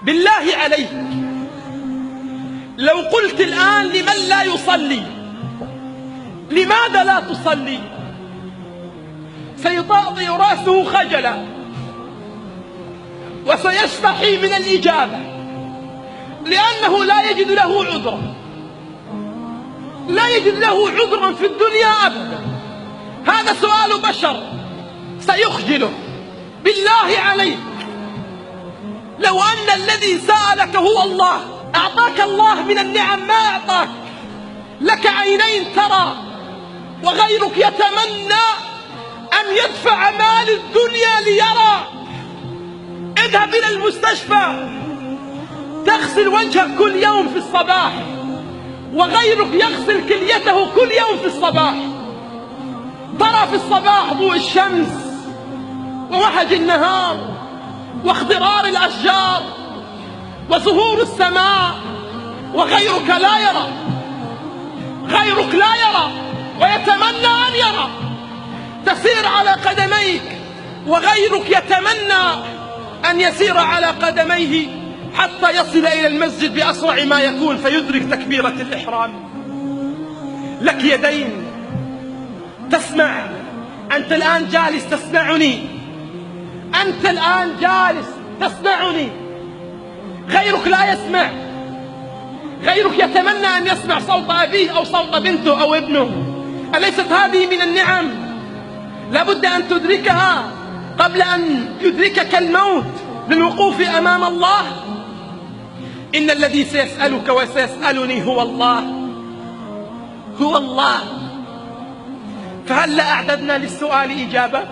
بالله عليك، لو قلت الآن لمن لا يصلي لماذا لا تصلي، سيطأطئ رأسه خجلا وسيستحي من الإجابة، لأنه لا يجد له عذرا، لا يجد له عذرا في الدنيا أبدا. هذا سؤال بشر سيخجله. بالله عليك، لو أن الذي سألك هو الله، أعطاك الله من النعم ما أعطاك، لك عينين ترى وغيرك يتمنى أن يدفع مال الدنيا ليرى. اذهب إلى المستشفى تغسل وجهك كل يوم في الصباح، وغيرك يغسل كليته كل يوم في الصباح. ترى في الصباح ضوء الشمس ووهج النهار واخضرار الأشجار وزهور السماء، وغيرك لا يرى، غيرك لا يرى ويتمنى أن يرى. تسير على قدميك وغيرك يتمنى أن يسير على قدميه حتى يصل إلى المسجد بأسرع ما يكون فيدرك تكبيرة الإحرام. لك يدين تسمع، أنت الآن جالس تسمعني، أنت الآن جالس تسمعني، غيرك لا يسمع، غيرك يتمنى أن يسمع صوت أبيه أو صوت بنته أو ابنه. أليست هذه من النعم لابد أن تدركها قبل أن يدركك الموت للوقوف أمام الله؟ إن الذي سيسألك وسيسألني هو الله، هو الله. فهل أعددنا للسؤال إجابة؟